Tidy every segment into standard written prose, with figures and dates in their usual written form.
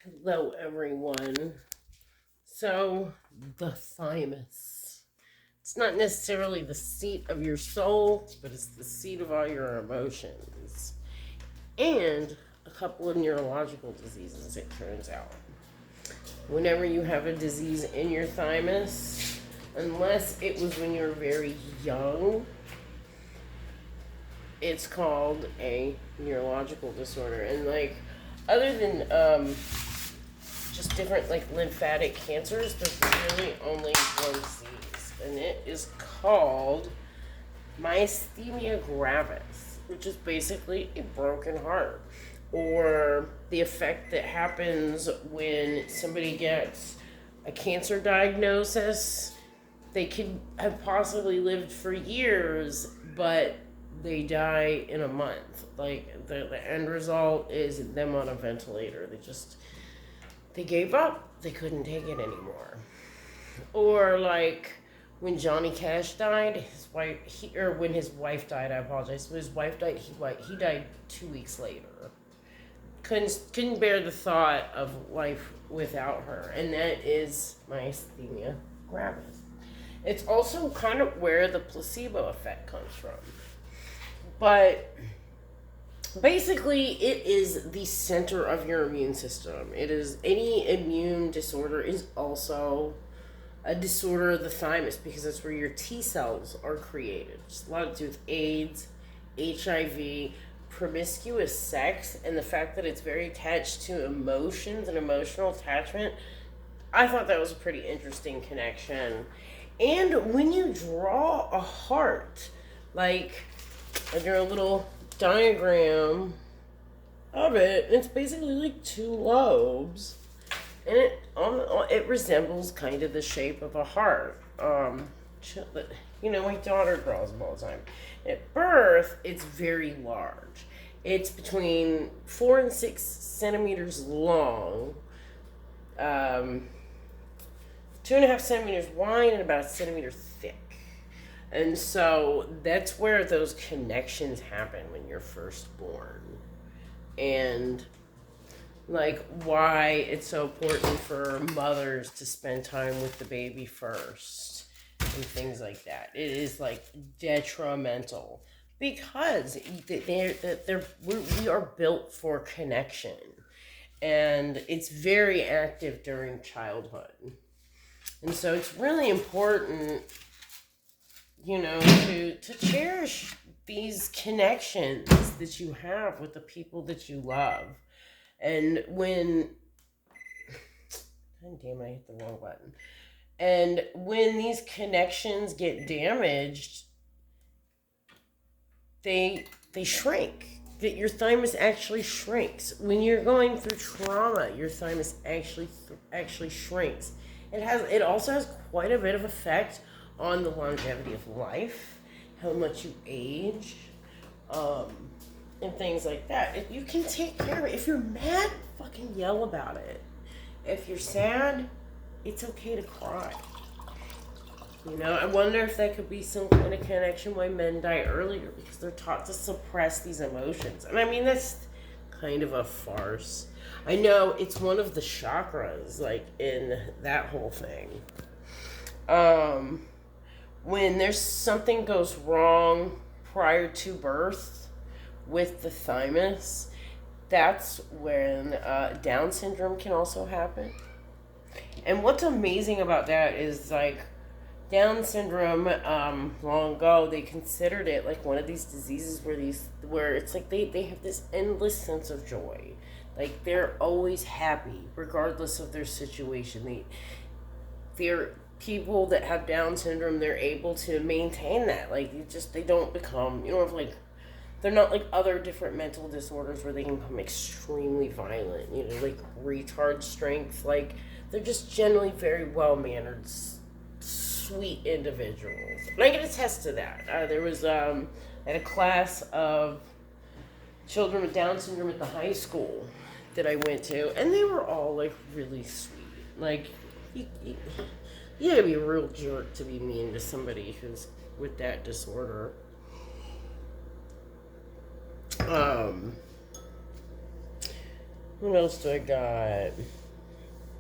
Hello, everyone. So, the thymus. It's not necessarily the seat of your soul, but it's the seat of all your emotions. And a couple of neurological diseases, it turns out. Whenever you have a disease in your thymus, unless it was when you were very young, it's called a neurological disorder. And, other than just different lymphatic cancers, there's really only one disease, and it is called myasthenia gravis, which is basically a broken heart, or the effect that happens when somebody gets a cancer diagnosis. They could have possibly lived for years, but they die in a month. Like the end result is them on a ventilator. They gave up. They couldn't take it anymore. Or like when Johnny Cash died, his wife or when his wife died, I apologize. When his wife died, he died 2 weeks later. Couldn't bear the thought of life without her, and that is myasthenia gravis. It's also kind of where the placebo effect comes from. But basically, it is the center of your immune system. It is any immune disorder is also a disorder of the thymus because that's where your T cells are created. It's a lot to do with AIDS, HIV, promiscuous sex, and the fact that it's very attached to emotions and emotional attachment. I thought that was a pretty interesting connection. And when you draw a heart, like under a little diagram of it, it's basically like two lobes, and it resembles kind of the shape of a heart. My daughter draws them all the time. At birth, it's very large. It's between 4 and 6 centimeters long, 2.5 centimeters wide, and about a centimeter thick. And so that's where those connections happen when you're first born. And like why it's so important for mothers to spend time with the baby first and things like that. It is like detrimental because we are built for connection, and it's very active during childhood. And so it's really important, to cherish these connections that you have with the people that you love. And when, God damn, I hit the wrong button. And when these connections get damaged, they shrink. That your thymus actually shrinks when you're going through trauma. Your thymus actually shrinks. It also has quite a bit of effect on the longevity of life, how much you age, um, and things like that. If you can take care of it. If you're mad, fucking yell about it. If you're sad, it's okay to cry. I wonder if that could be some kind of connection why men die earlier because they're taught to suppress these emotions. And I mean, that's kind of a farce. I know it's one of the chakras, like in that whole thing. Um, when there's something goes wrong prior to birth with the thymus, that's when Down syndrome can also happen. And what's amazing about that is like Down syndrome, long ago they considered it like one of these diseases where it's like they have this endless sense of joy. Like they're always happy regardless of their situation. They're people that have Down syndrome, they're able to maintain that. Like they don't become, have like they're not like other different mental disorders where they can become extremely violent, like retard strength. Like they're just generally very well mannered, sweet individuals. And I can attest to that. There was at a class of children with Down syndrome at the high school that I went to, and they were all like really sweet. Like you gotta be a real jerk to be mean to somebody who's with that disorder. Um, What else do I got?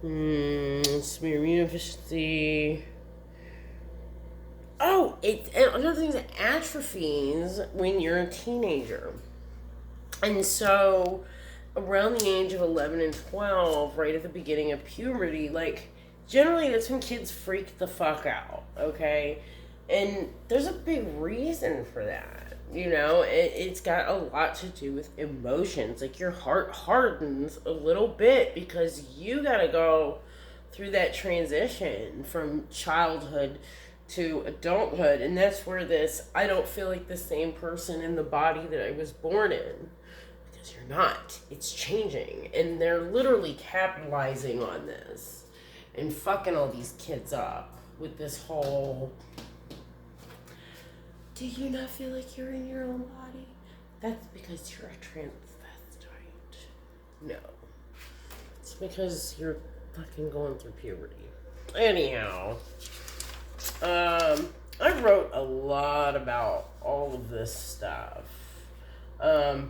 Some immune deficiency. Oh, another thing is it atrophies when you're a teenager. And so, around the age of 11 and 12, right at the beginning of puberty, like, generally that's when kids freak the fuck out, okay? And there's a big reason for that. You know, it's got a lot to do with emotions. Like, your heart hardens a little bit because you gotta go through that transition from childhood to adulthood. And that's where this I don't feel like the same person in the body that I was born in. Because you're not. It's changing. And they're literally capitalizing on this and fucking all these kids up with this whole, do you not feel like you're in your own body? That's because you're a transvestite. No. It's because you're fucking going through puberty. Anyhow, I wrote a lot about all of this stuff. The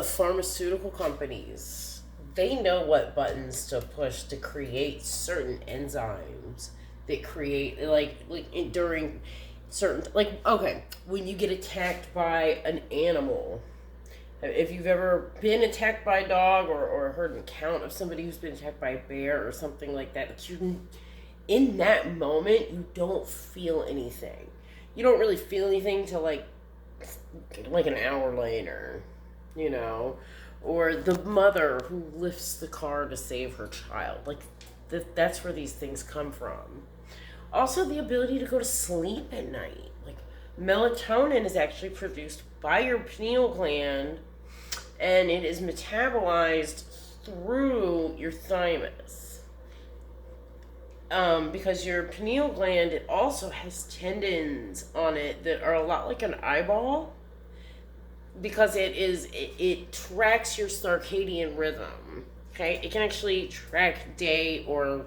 pharmaceutical companies, they know what buttons to push to create certain enzymes that create, during certain, okay, when you get attacked by an animal. If you've ever been attacked by a dog or heard an account of somebody who's been attacked by a bear or something like that, in that moment, you don't feel anything. You don't really feel anything till like an hour later, you know? Or the mother who lifts the car to save her child. That's where these things come from. Also, the ability to go to sleep at night. Like, melatonin is actually produced by your pineal gland, and it is metabolized through your thymus. Because your pineal gland, it also has tendons on it that are a lot like an eyeball, because it tracks your circadian rhythm. Okay, it can actually track day or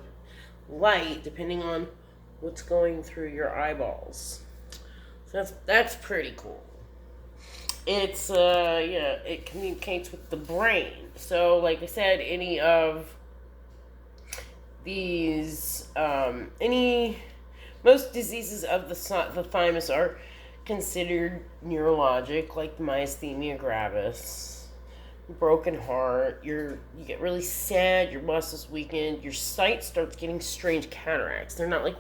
light depending on what's going through your eyeballs. So that's pretty cool. It's it communicates with the brain. So like I said, any of these most diseases of the thymus are considered neurologic, like myasthenia gravis, broken heart. You get really sad, your muscles weaken, your sight starts getting strange cataracts. They're not like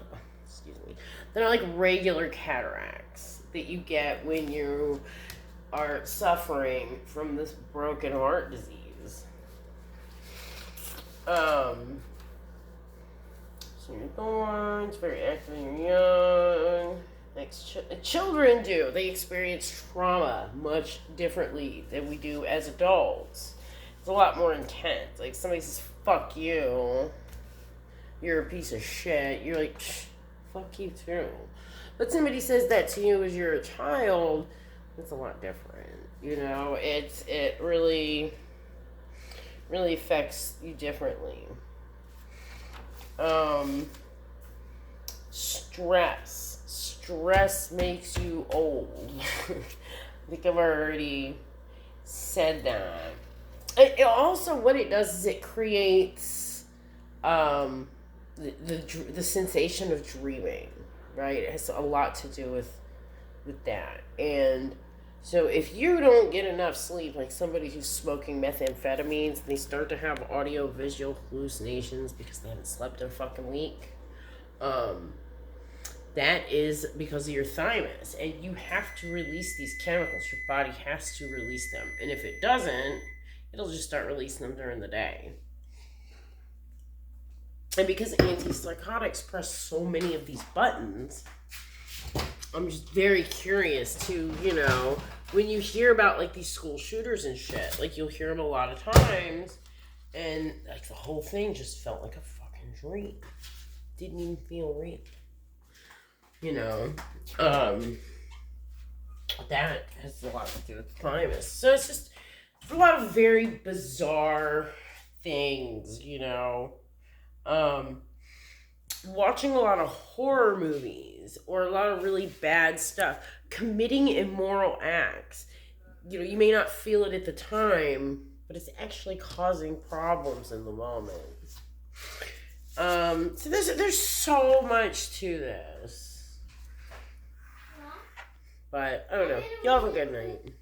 regular cataracts that you get when you are suffering from this broken heart disease. So you're born, it's very active when you're young. Children do. They experience trauma much differently than we do as adults. It's a lot more intense. Like, somebody says, fuck you, you're a piece of shit. You're like, fuck you too. But somebody says that to you as you're a child, it's a lot different. You know, it really affects you differently. Stress makes you old. I think I've already said that. It also, what it does is it creates the sensation of dreaming, right? It has a lot to do with that. And so if you don't get enough sleep, like somebody who's smoking methamphetamines, they start to have audio visual hallucinations because they haven't slept in a fucking week. That is because of your thymus, and you have to release these chemicals. Your body has to release them, and if it doesn't, it'll just start releasing them during the day. And because antipsychotics press so many of these buttons, I'm just very curious to, when you hear about like these school shooters and shit, like you'll hear them a lot of times, and like the whole thing just felt like a fucking dream. Didn't even feel real. That has a lot to do with thymus. So it's just a lot of very bizarre things, watching a lot of horror movies or a lot of really bad stuff, committing immoral acts. You may not feel it at the time, but it's actually causing problems in the moment. So there's so much to this. But I don't know. Y'all have a good night.